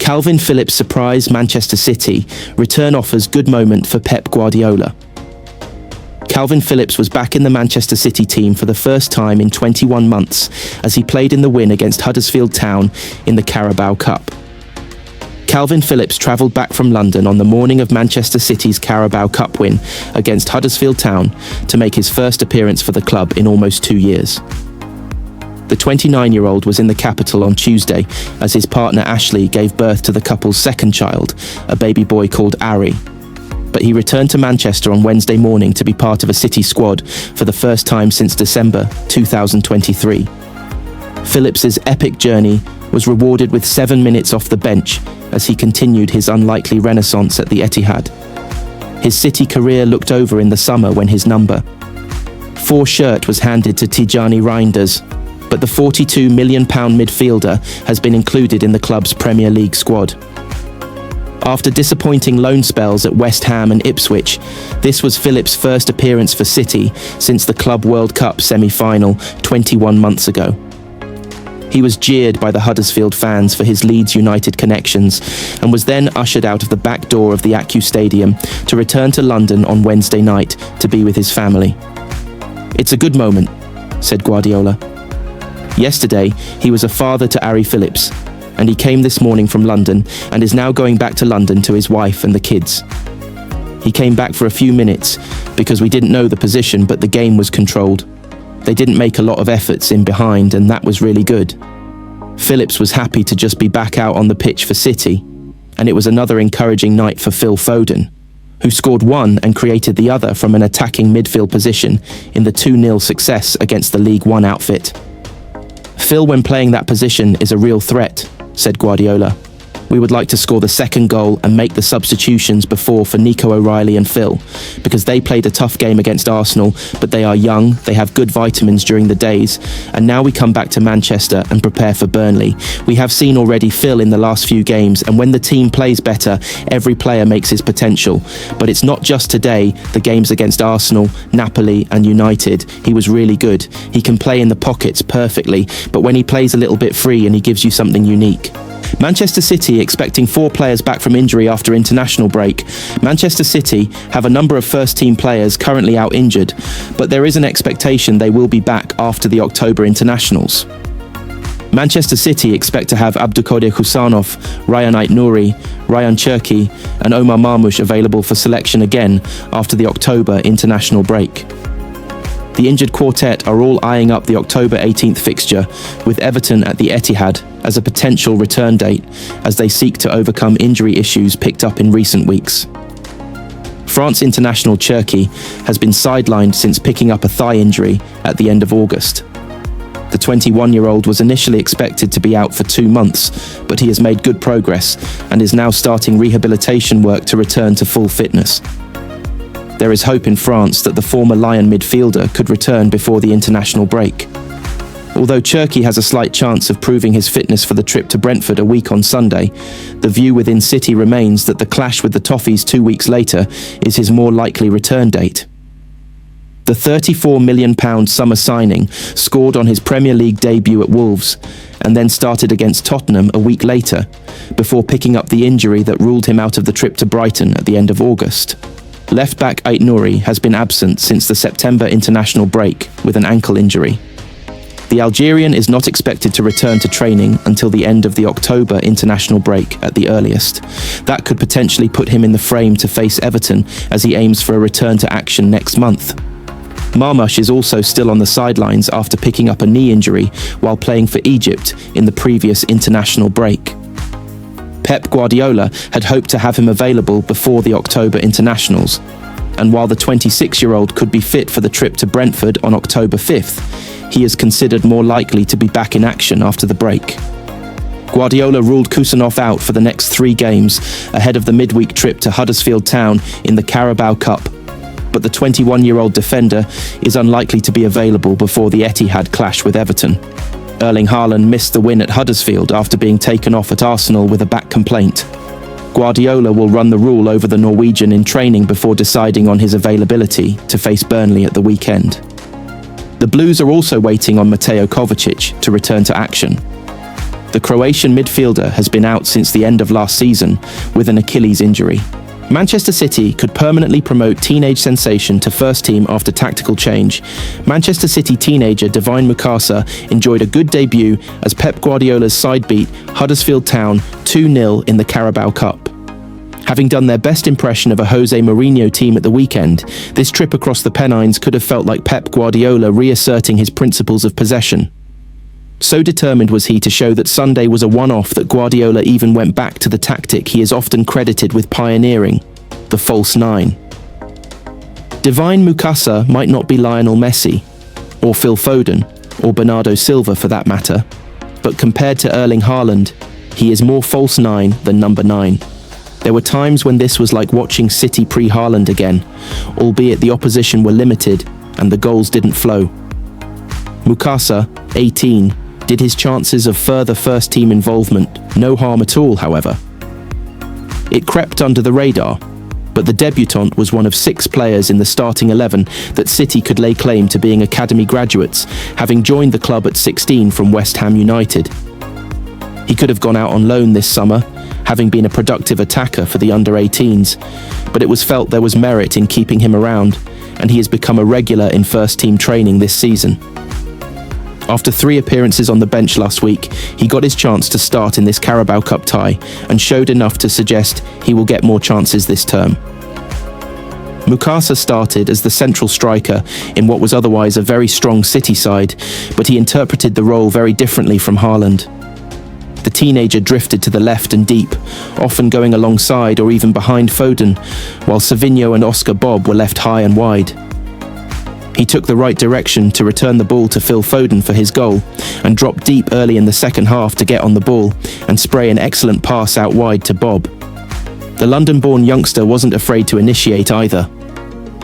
Calvin Phillips surprise Manchester City, return offers good moment for Pep Guardiola. Calvin Phillips was back in the Manchester City team for the first time in 21 months as he played in the win against Huddersfield Town in the Carabao Cup. Calvin Phillips travelled back from London on the morning of Manchester City's Carabao Cup win against Huddersfield Town to make his first appearance for the club in almost 2 years. The 29-year-old was in the capital on Tuesday as his partner Ashley gave birth to the couple's second child, a baby boy called Ari. But he returned to Manchester on Wednesday morning to be part of a City squad for the first time since December 2023. Phillips's epic journey was rewarded with 7 minutes off the bench as he continued his unlikely renaissance at the Etihad. His City career looked over in the summer when his number 4 shirt was handed to Tijani Reinders, but the £42 million midfielder has been included in the club's Premier League squad. After disappointing loan spells at West Ham and Ipswich, this was Phillips' first appearance for City since the Club World Cup semi-final 21 months ago. He was jeered by the Huddersfield fans for his Leeds United connections and was then ushered out of the back door of the Acu Stadium to return to London on Wednesday night to be with his family. "It's a good moment," said Guardiola. Yesterday, he was a father to Ari Phillips, and he came this morning from London and is now going back to London to his wife and the kids. He came back for a few minutes because we didn't know the position, but the game was controlled. They didn't make a lot of efforts in behind, and that was really good. Phillips was happy to just be back out on the pitch for City, and it was another encouraging night for Phil Foden, who scored one and created the other from an attacking midfield position in the 2-0 success against the League One outfit. "Phil, when playing that position, is a real threat," said Guardiola. "We would like to score the second goal and make the substitutions before for Nico O'Reilly and Phil, because they played a tough game against Arsenal, but they are young, they have good vitamins during the days, and now we come back to Manchester and prepare for Burnley. We have seen already Phil in the last few games, and when the team plays better, every player makes his potential. But it's not just today, the games against Arsenal, Napoli and United, he was really good. He can play in the pockets perfectly, but when he plays a little bit free and he gives you something unique." Manchester City expecting 4 players back from injury after international break. Manchester City have a number of first-team players currently out injured, but there is an expectation they will be back after the October internationals. Manchester City expect to have Abdulkadir Husanov, Ryan Ait-Nouri, Ryan Cherki and Omar Marmoush available for selection again after the October international break. The injured quartet are all eyeing up the October 18th fixture, with Everton at the Etihad as a potential return date as they seek to overcome injury issues picked up in recent weeks. France international Cherki has been sidelined since picking up a thigh injury at the end of August. The 21-year-old was initially expected to be out for 2 months, but he has made good progress and is now starting rehabilitation work to return to full fitness. There is hope in France that the former Lyon midfielder could return before the international break. Although Cherki has a slight chance of proving his fitness for the trip to Brentford a week on Sunday, the view within City remains that the clash with the Toffees 2 weeks later is his more likely return date. The £34 million summer signing scored on his Premier League debut at Wolves and then started against Tottenham a week later, before picking up the injury that ruled him out of the trip to Brighton at the end of August. Left-back Ait-Nouri has been absent since the September international break with an ankle injury. The Algerian is not expected to return to training until the end of the October international break at the earliest. That could potentially put him in the frame to face Everton as he aims for a return to action next month. Marmoush is also still on the sidelines after picking up a knee injury while playing for Egypt in the previous international break. Pep Guardiola had hoped to have him available before the October internationals, and while the 26-year-old could be fit for the trip to Brentford on October 5th, he is considered more likely to be back in action after the break. Guardiola ruled Kusanov out for the next 3 games ahead of the midweek trip to Huddersfield Town in the Carabao Cup, but the 21-year-old defender is unlikely to be available before the Etihad clash with Everton. Erling Haaland missed the win at Huddersfield after being taken off at Arsenal with a back complaint. Guardiola will run the rule over the Norwegian in training before deciding on his availability to face Burnley at the weekend. The Blues are also waiting on Mateo Kovacic to return to action. The Croatian midfielder has been out since the end of last season with an Achilles injury. Manchester City could permanently promote teenage sensation to first team after tactical change. Manchester City teenager Divine Mukasa enjoyed a good debut as Pep Guardiola's side beat Huddersfield Town 2-0 in the Carabao Cup. Having done their best impression of a Jose Mourinho team at the weekend, this trip across the Pennines could have felt like Pep Guardiola reasserting his principles of possession. So determined was he to show that Sunday was a one-off that Guardiola even went back to the tactic he is often credited with pioneering, the false nine. Divine Mukasa might not be Lionel Messi, or Phil Foden, or Bernardo Silva for that matter, but compared to Erling Haaland, he is more false nine than number 9. There were times when this was like watching City pre-Haaland again, albeit the opposition were limited and the goals didn't flow. Mukasa, 18, did his chances of further first-team involvement no harm at all, however. It crept under the radar, but the debutant was one of 6 players in the starting 11 that City could lay claim to being academy graduates, having joined the club at 16 from West Ham United. He could have gone out on loan this summer, having been a productive attacker for the under-18s, but it was felt there was merit in keeping him around, and he has become a regular in first-team training this season. After 3 appearances on the bench last week, he got his chance to start in this Carabao Cup tie and showed enough to suggest he will get more chances this term. Mukasa started as the central striker in what was otherwise a very strong City side, but he interpreted the role very differently from Haaland. The teenager drifted to the left and deep, often going alongside or even behind Foden, while Savinho and Oscar Bob were left high and wide. He took the right direction to return the ball to Phil Foden for his goal and dropped deep early in the second half to get on the ball and spray an excellent pass out wide to Bob. The London-born youngster wasn't afraid to initiate either.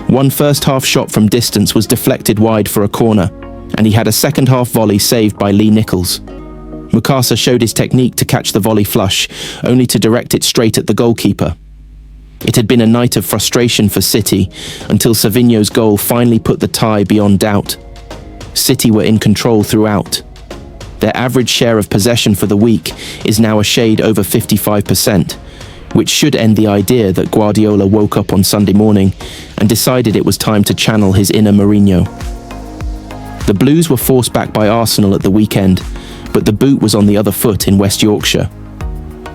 One first-half shot from distance was deflected wide for a corner, and he had a second-half volley saved by Lee Nichols. Mukasa showed his technique to catch the volley flush, only to direct it straight at the goalkeeper. It had been a night of frustration for City until Savinho's goal finally put the tie beyond doubt. City were in control throughout. Their average share of possession for the week is now a shade over 55%, which should end the idea that Guardiola woke up on Sunday morning and decided it was time to channel his inner Mourinho. The Blues were forced back by Arsenal at the weekend, but the boot was on the other foot in West Yorkshire.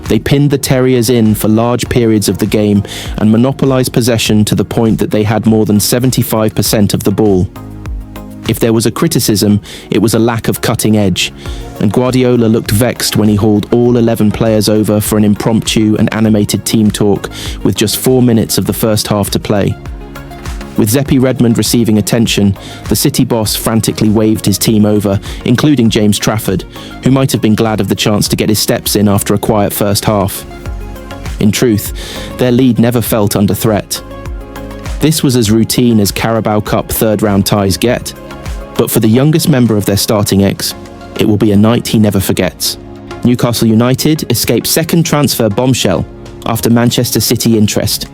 They pinned the Terriers in for large periods of the game and monopolised possession to the point that they had more than 75% of the ball. If there was a criticism, it was a lack of cutting edge, and Guardiola looked vexed when he hauled all 11 players over for an impromptu and animated team talk with just 4 minutes of the first half to play. With Zeppi Redmond receiving attention, the City boss frantically waved his team over, including James Trafford, who might have been glad of the chance to get his steps in after a quiet first half. In truth, their lead never felt under threat. This was as routine as Carabao Cup third-round ties get, but for the youngest member of their starting X, it will be a night he never forgets. Newcastle United escaped second transfer bombshell after Manchester City interest.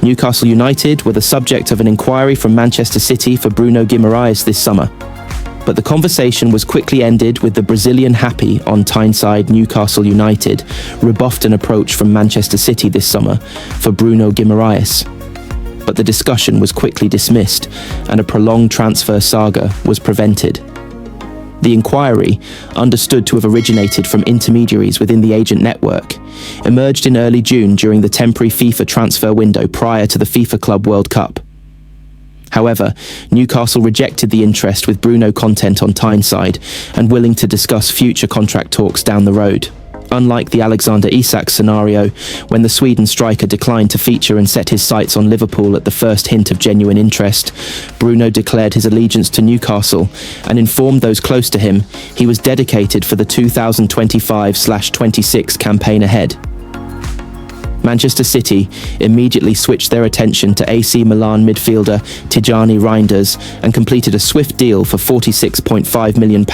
Newcastle United were the subject of an inquiry from Manchester City for Bruno Guimaraes this summer, but the conversation was quickly ended with the Brazilian happy on Tyneside Newcastle United rebuffed an approach from Manchester City this summer for Bruno Guimaraes. But the discussion was quickly dismissed and a prolonged transfer saga was prevented. The inquiry, understood to have originated from intermediaries within the agent network, emerged in early June during the temporary FIFA transfer window prior to the FIFA Club World Cup. However, Newcastle rejected the interest with Bruno content on Tyneside and willing to discuss future contract talks down the road. Unlike the Alexander Isak scenario, when the Sweden striker declined to feature and set his sights on Liverpool at the first hint of genuine interest, Bruno declared his allegiance to Newcastle and informed those close to him he was dedicated for the 2025/26 campaign ahead. Manchester City immediately switched their attention to AC Milan midfielder Tijani Reinders and completed a swift deal for £46.5 million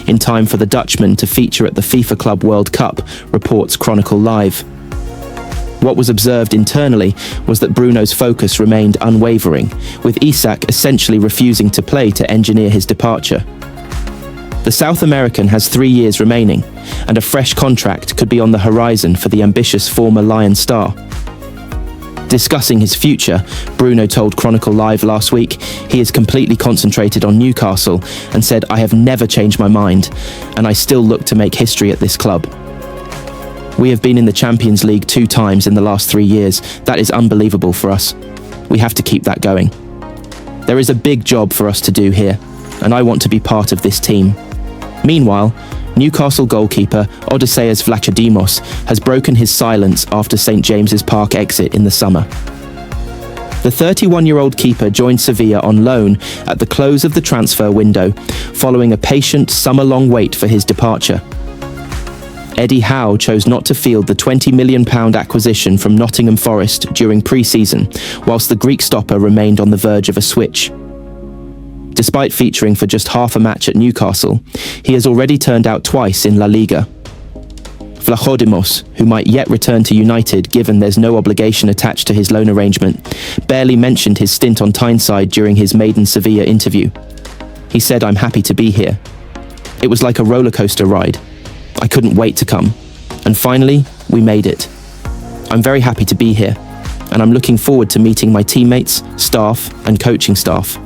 in time for the Dutchman to feature at the FIFA Club World Cup, reports Chronicle Live. What was observed internally was that Bruno's focus remained unwavering, with Isak essentially refusing to play to engineer his departure. The South American has 3 years remaining, and a fresh contract could be on the horizon for the ambitious former Lion star. Discussing his future, Bruno told Chronicle Live last week he is completely concentrated on Newcastle and said, "I have never changed my mind, and I still look to make history at this club. We have been in the Champions League 2 times in the last 3 years. That is unbelievable for us. We have to keep that going. There is a big job for us to do here, and I want to be part of this team." Meanwhile, Newcastle goalkeeper Odysseas Vlachodimos has broken his silence after St James's Park exit in the summer. The 31-year-old keeper joined Sevilla on loan at the close of the transfer window, following a patient summer-long wait for his departure. Eddie Howe chose not to field the £20 million acquisition from Nottingham Forest during pre-season, whilst the Greek stopper remained on the verge of a switch. Despite featuring for just half a match at Newcastle, he has already turned out twice in La Liga. Vlachodimos, who might yet return to United given there's no obligation attached to his loan arrangement, barely mentioned his stint on Tyneside during his maiden Sevilla interview. He said, "I'm happy to be here. It was like a rollercoaster ride. I couldn't wait to come. And finally, we made it. I'm very happy to be here, and I'm looking forward to meeting my teammates, staff, and coaching staff."